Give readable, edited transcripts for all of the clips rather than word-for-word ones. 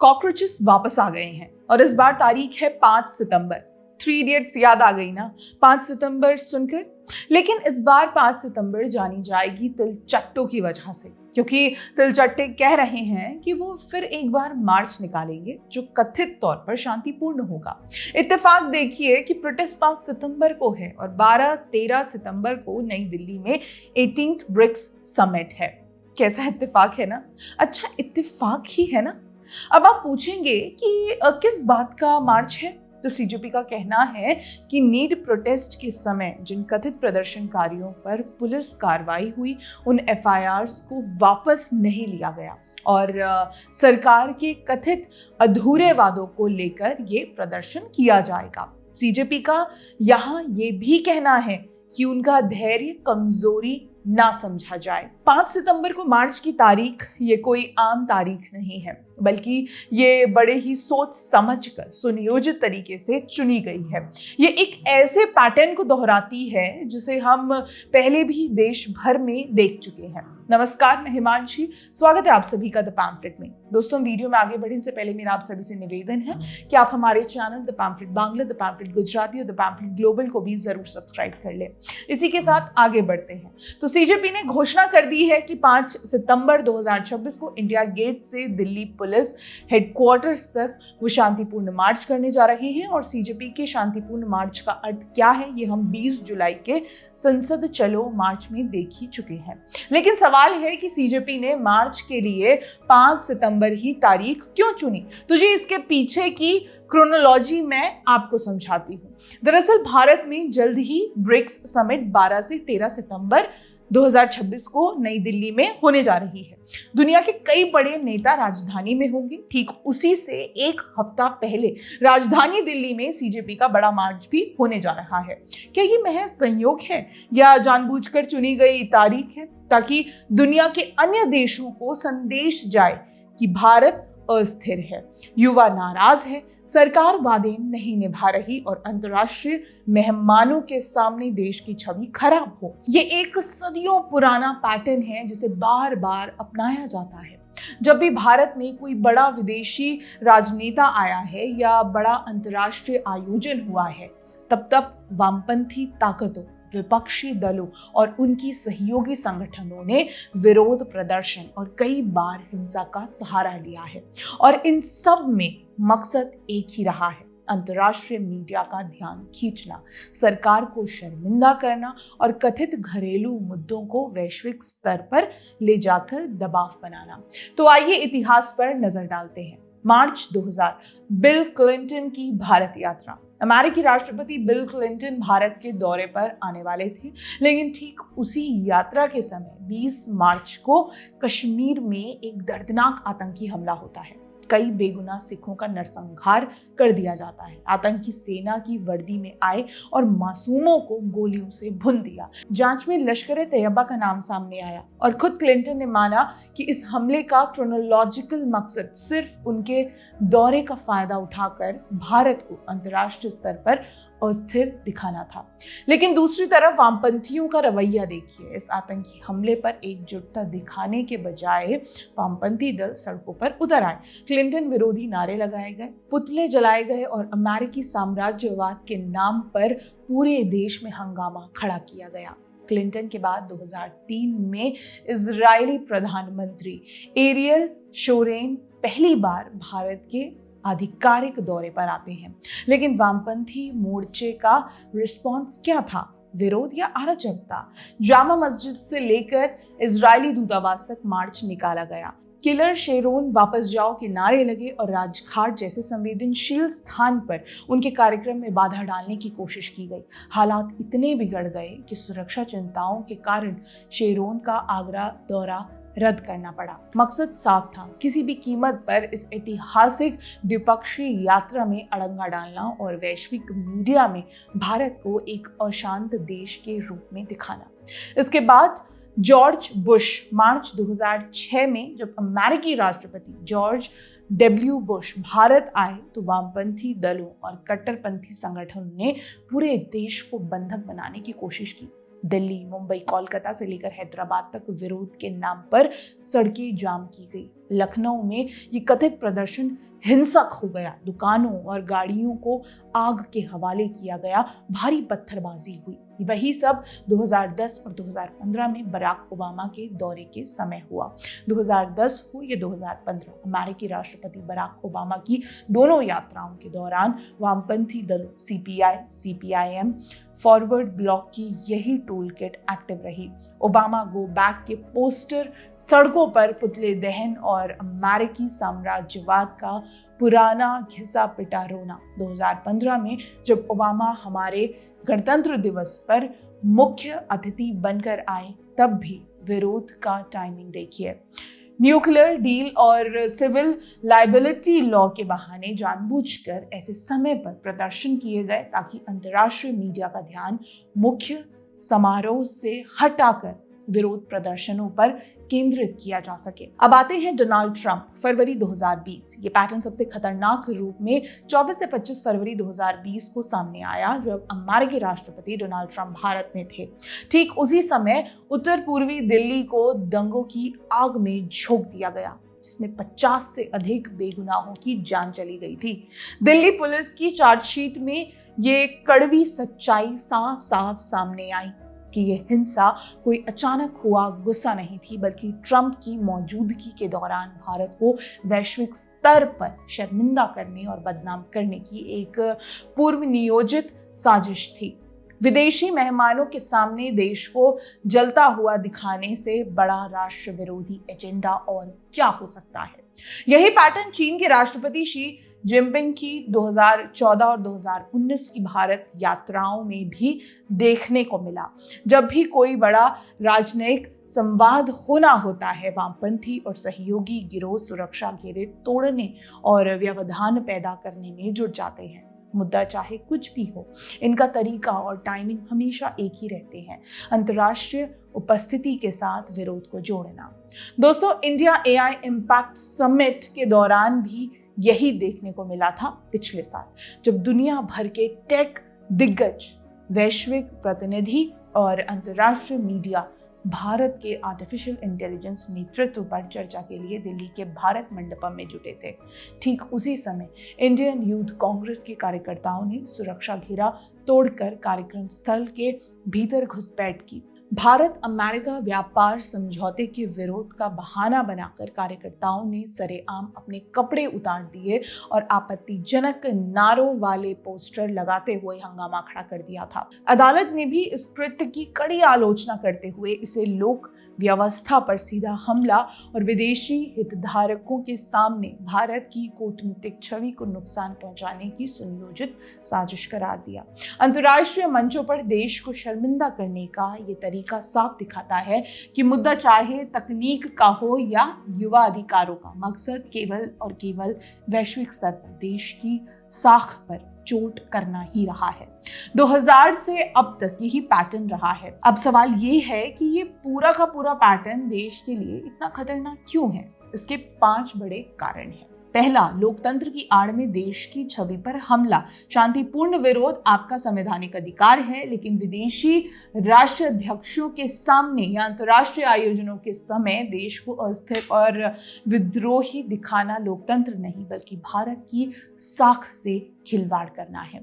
Cockroaches वापस आ गए हैं और इस बार तारीख है 5 सितंबर। 3 इडियट्स याद आ गई ना 5 सितंबर सुनकर। लेकिन इस बार 5 सितंबर जानी जाएगी तिलचट्टों की वजह से, क्योंकि तिलचट्टे कह रहे हैं कि वो फिर एक बार मार्च निकालेंगे जो कथित तौर पर शांतिपूर्ण होगा। इत्तेफाक देखिए कि प्रोटेस्ट 5 सितंबर को है और 12-13 सितंबर को नई दिल्ली में 18th ब्रिक्स समिट है। कैसा इत्तेफाक है ना? अच्छा इत्तेफाक ही है ना? अब आप पूछेंगे कि किस बात का मार्च है, तो सीजेपी का कहना है कि नीट प्रोटेस्ट के समय जिन कथित प्रदर्शनकारियों पर पुलिस कार्रवाई हुई उन एफआईआर्स को वापस नहीं लिया गया और सरकार के कथित अधूरे वादों को लेकर ये प्रदर्शन किया जाएगा। सीजेपी का यहाँ ये भी कहना है कि उनका धैर्य कमजोरी ना समझा जाए। 5 सितंबर को मार्च की तारीख ये कोई आम तारीख नहीं है, बल्कि ये बड़े ही सोच समझकर सुनियोजित तरीके से चुनी गई है। ये एक ऐसे पैटर्न को दोहराती है जिसे हम पहले भी देश भर में देख चुके हैं। नमस्कार, मैं हिमांशी, स्वागत है आप सभी का द पैम्फलेट में। दोस्तों, वीडियो में आगे बढ़ने से पहले मेरा आप सभी से निवेदन है कि आप हमारे channel the pamphlet Bangla, the pamphlet Gujarati और द पैम्फलेट ग्लोबल को भी जरूर सब्सक्राइब कर ले। इसी के साथ आगे बढ़ते हैं तो सीजेपी ने घोषणा कर दी है कि 5 सितंबर 2026 को इंडिया गेट से दिल्ली पुलिस हेडक्वार्टर्स तक वो शांतिपूर्ण मार्च करने जा रहे हैं। और सीजेपी के शांतिपूर्ण मार्च का अर्थ क्या है ये हम 20 जुलाई के संसद चलो मार्च में देख ही चुके हैं। लेकिन सवाल है कि सीजेपी ने मार्च के लिए 5 सितंबर ही तारीख क्यों चुनी? तो जी इसके पीछे की क्रोनोलॉजी मैं आपको समझाती हूँ। दरअसल भारत में जल्द ही ब्रिक्स समिट 12 से 13 सितंबर 2026 को नई दिल्ली में होने जा रही है। दुनिया के कई बड़े नेता राजधानी में होंगे। ठीक उसी से एक हफ्ता पहले राजधानी दिल्ली में सीजेपी का बड़ा मार्च भी होने जा रहा है। क्या ये महज संयोग है या जानबूझकर चुनी गई तारीख है ताकि दुनिया के अन्य देशों को संदेश जाए कि भारत अस्थिर है, युवा नाराज है, सरकार वादे नहीं निभा रही और अंतर्राष्ट्रीय मेहमानों के सामने देश की छवि खराब हो? ये एक सदियों पुराना पैटर्न है जिसे बार बार अपनाया जाता है। जब भी भारत में कोई बड़ा विदेशी राजनेता आया है या बड़ा अंतर्राष्ट्रीय आयोजन हुआ है, तब वामपंथी ताकतों, विपक्षी दलों और उनकी सहयोगी संगठनों ने विरोध प्रदर्शन और कई बार हिंसा का सहारा लिया है। और इन सब में मकसद एक ही रहा है, अंतर्राष्ट्रीय मीडिया का ध्यान खींचना, सरकार को शर्मिंदा करना और कथित घरेलू मुद्दों को वैश्विक स्तर पर ले जाकर दबाव बनाना। तो आइए इतिहास पर नजर डालते हैं। मार्च 2000, बिल क्लिंटन की भारत यात्रा। अमेरिकी राष्ट्रपति बिल क्लिंटन भारत के दौरे पर आने वाले थे, लेकिन ठीक उसी यात्रा के समय 20 मार्च को कश्मीर में एक दर्दनाक आतंकी हमला होता है। कई बेगुनाह सिखों का नरसंहार कर दिया जाता है। आतंकी सेना की वर्दी में आए और मासूमों को गोलियों से भून दिया। जांच में लश्कर-ए-तैयबा का नाम सामने आया और खुद क्लिंटन ने माना कि इस हमले का क्रोनोलॉजिकल मकसद सिर्फ उनके दौरे का फायदा उठाकर भारत को अंतर्राष्ट्रीय स्तर पर अस्थिर दिखाना था। लेकिन दूसरी तरफ वामपंथियों का रवैया देखिए। इस आतंकी हमले पर एकजुटता दिखाने के बजाय वामपंथी दल सड़कों पर उतर आए। क्लिंटन विरोधी नारे लगाए गए, पुतले जलाए गए और अमेरिकी साम्राज्यवाद के नाम पर पूरे देश में हंगामा खड़ा किया गया। क्लिंटन के बाद 2003 में इजरायली प्रधानमंत्री एरियल शोरेन पहली बार भारत के आधिकारिक दौरे पर आते हैं। लेकिन वामपंथी मोर्चे का रिस्पॉन्स क्या था? विरोध या अराजकता? जामा मस्जिद से लेकर इजरायली दूतावास तक मार्च निकाला गया। किलर शेरोन वापस जाओ के नारे लगे और राजघाट जैसे संवेदनशील स्थान पर उनके कार्यक्रम में बाधा डालने की कोशिश की गई। हालात इतने बिगड़ गए कि सुरक्षा चिंताओं के कारण शेरोन का आगरा दौरा रद्द करना पड़ा। मकसद साफ था, किसी भी कीमत पर इस ऐतिहासिक द्विपक्षीय यात्रा में अड़ंगा डालना और वैश्विक मीडिया में भारत को एक अशांत देश के रूप में दिखाना। इसके बाद जॉर्ज बुश, मार्च 2006 में जब अमेरिकी राष्ट्रपति जॉर्ज डब्ल्यू बुश भारत आए तो वामपंथी दलों और कट्टरपंथी संगठनों ने पूरे देश को बंधक बनाने की कोशिश की। दिल्ली, मुंबई, कोलकाता से लेकर हैदराबाद तक विरोध के नाम पर सड़कें जाम की गई। लखनऊ में ये कथित प्रदर्शन हिंसक हो गया। दुकानों और गाड़ियों को आग के हवाले किया गया, भारी पत्थरबाजी हुई। वही सब 2010 और 2015 में बराक ओबामा के दौरे के समय हुआ। 2010 हो या 2015, अमेरिकी राष्ट्रपति बराक ओबामा की दोनों यात्राओं के दौरान वामपंथी दलों सीपीआई, सीपीआईएम, फॉरवर्ड ब्लॉक की यही टूल किट एक्टिव रही। ओबामा गो बैक के पोस्टर, सड़कों पर पुतले दहन और अमेरिकी साम्राज्यवाद का पुराना घिसा पिटा रोना। 2015 में जब ओबामा हमारे गणतंत्र दिवस पर मुख्य अतिथि बनकर आए, तब भी विरोध का टाइमिंग देखिए। न्यूक्लियर डील और सिविल लाइबिलिटी लॉ के बहाने जानबूझकर ऐसे समय पर प्रदर्शन किए गए ताकि अंतर्राष्ट्रीय मीडिया का ध्यान मुख्य समारोह से हटाकर विरोध प्रदर्शनों पर केंद्रित किया जा सके। अब आते हैं डोनाल्ड ट्रंप। फरवरी 2020, ये पैटर्न सबसे खतरनाक रूप में 24 से 25 फरवरी 2020 को सामने आया, जब अमेरिकी राष्ट्रपति डोनाल्ड ट्रंप भारत में थे। ठीक उसी समय उत्तर पूर्वी दिल्ली को दंगों की आग में झोंक दिया गया, जिसमें 50 से अधिक बेगुनाहों की जान चली गई थी। दिल्ली पुलिस की चार्जशीट में ये कड़वी सच्चाई साफ साफ सामने आई कि ये हिंसा कोई अचानक हुआ गुस्सा नहीं थी, बल्कि ट्रंप की मौजूदगी के दौरान भारत को वैश्विक स्तर पर शर्मिंदा करने और बदनाम करने की एक पूर्व नियोजित साजिश थी। विदेशी मेहमानों के सामने देश को जलता हुआ दिखाने से बड़ा राष्ट्र विरोधी एजेंडा और क्या हो सकता है। यही पैटर्न चीन के राष्ट्रपति शी जिनपिंग की 2014 और 2019 की भारत यात्राओं में भी देखने को मिला। जब भी कोई बड़ा राजनयिक संवाद होना होता है, वामपंथी और सहयोगी गिरोह सुरक्षा घेरे तोड़ने और व्यवधान पैदा करने में जुट जाते हैं। मुद्दा चाहे कुछ भी हो, इनका तरीका और टाइमिंग हमेशा एक ही रहते हैं, अंतर्राष्ट्रीय उपस्थिति के साथ विरोध को जोड़ना। दोस्तों, इंडिया एआई इम्पैक्ट समिट के दौरान भी यही देखने को मिला था पिछले साल, जब दुनिया भर के टेक दिग्गज, वैश्विक प्रतिनिधि और अंतर्राष्ट्रीय मीडिया भारत के आर्टिफिशियल इंटेलिजेंस नेतृत्व पर चर्चा के लिए दिल्ली के भारत मंडपम में जुटे थे। ठीक उसी समय इंडियन यूथ कांग्रेस के कार्यकर्ताओं ने सुरक्षा घेरा तोड़कर कार्यक्रम स्थल के भीतर घुसपैठ की। भारत अमेरिका व्यापार समझौते के विरोध का बहाना बनाकर कार्यकर्ताओं ने सरेआम अपने कपड़े उतार दिए और आपत्तिजनक नारों वाले पोस्टर लगाते हुए हंगामा खड़ा कर दिया था। अदालत ने भी इस कृत्य की कड़ी आलोचना करते हुए इसे लोक व्यवस्था पर सीधा हमला और विदेशी हितधारकों के सामने भारत की कूटनीतिक छवि को नुकसान पहुंचाने की सुनियोजित साजिश करार दिया। अंतर्राष्ट्रीय मंचों पर देश को शर्मिंदा करने का ये तरीका साफ दिखाता है कि मुद्दा चाहे तकनीक का हो या युवा अधिकारों का, मकसद केवल और केवल वैश्विक स्तर पर देश की साख पर चोट करना ही रहा है। 2000 से अब तक यही पैटर्न रहा है। अब सवाल ये है कि ये पूरा का पूरा पैटर्न देश के लिए इतना खतरनाक क्यों है? इसके 5 बड़े कारण हैं। पहला, लोकतंत्र की आड़ में देश की छवि पर हमला। शांतिपूर्ण विरोध आपका संवैधानिक अधिकार है, लेकिन विदेशी राष्ट्राध्यक्षों के सामने या अंतर्राष्ट्रीय आयोजनों के समय देश को अस्थिर और विद्रोही दिखाना लोकतंत्र नहीं, बल्कि भारत की साख से खिलवाड़ करना है।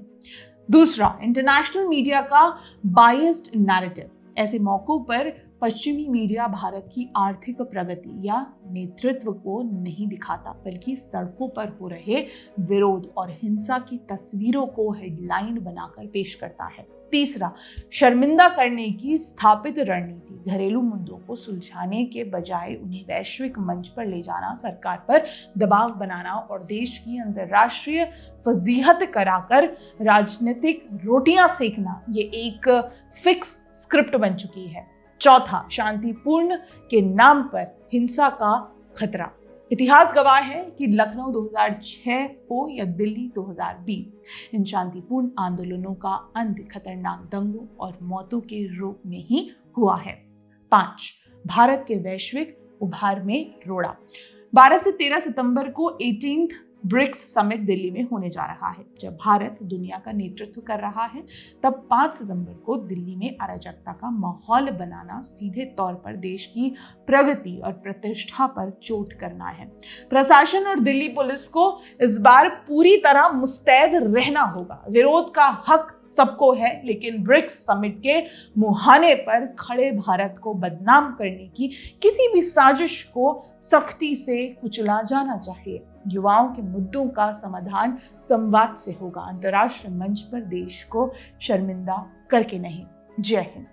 दूसरा, इंटरनेशनल मीडिया का बायस्ड नैरेटिव। ऐसे मौकों पर पश्चिमी मीडिया भारत की आर्थिक प्रगति या नेतृत्व को नहीं दिखाता, बल्कि सड़कों पर हो रहे विरोध और हिंसा की तस्वीरों को हेडलाइन बनाकर पेश करता है। तीसरा, शर्मिंदा करने की स्थापित रणनीति। घरेलू मुद्दों को सुलझाने के बजाय उन्हें वैश्विक मंच पर ले जाना, सरकार पर दबाव बनाना और देश की अंतर्राष्ट्रीय फजीहत कराकर राजनीतिक रोटियां सेकना, ये एक फिक्स स्क्रिप्ट बन चुकी है। चौथा, शांतिपूर्ण के नाम पर हिंसा का खतरा। इतिहास गवाह है कि लखनऊ 2006 हो या दिल्ली 2020, इन शांतिपूर्ण आंदोलनों का अंत खतरनाक दंगों और मौतों के रूप में ही हुआ है। 5, भारत के वैश्विक उभार में रोड़ा। 12 से 13 सितंबर को 18th ब्रिक्स समिट दिल्ली में होने जा रहा है। जब भारत दुनिया का नेतृत्व कर रहा है तब 5 सितंबर को दिल्ली में अराजकता का माहौल बनाना सीधे तौर पर देश की प्रगति और प्रतिष्ठा पर चोट करना है। प्रशासन और दिल्ली पुलिस को इस बार पूरी तरह मुस्तैद रहना होगा। विरोध का हक सबको है, लेकिन ब्रिक्स समिट के मुहाने पर खड़े भारत को बदनाम करने की किसी भी साजिश को सख्ती से कुचला जाना चाहिए। युवाओं के मुद्दों का समाधान संवाद से होगा, अंतर्राष्ट्रीय मंच पर देश को शर्मिंदा करके नहीं। जय हिंद।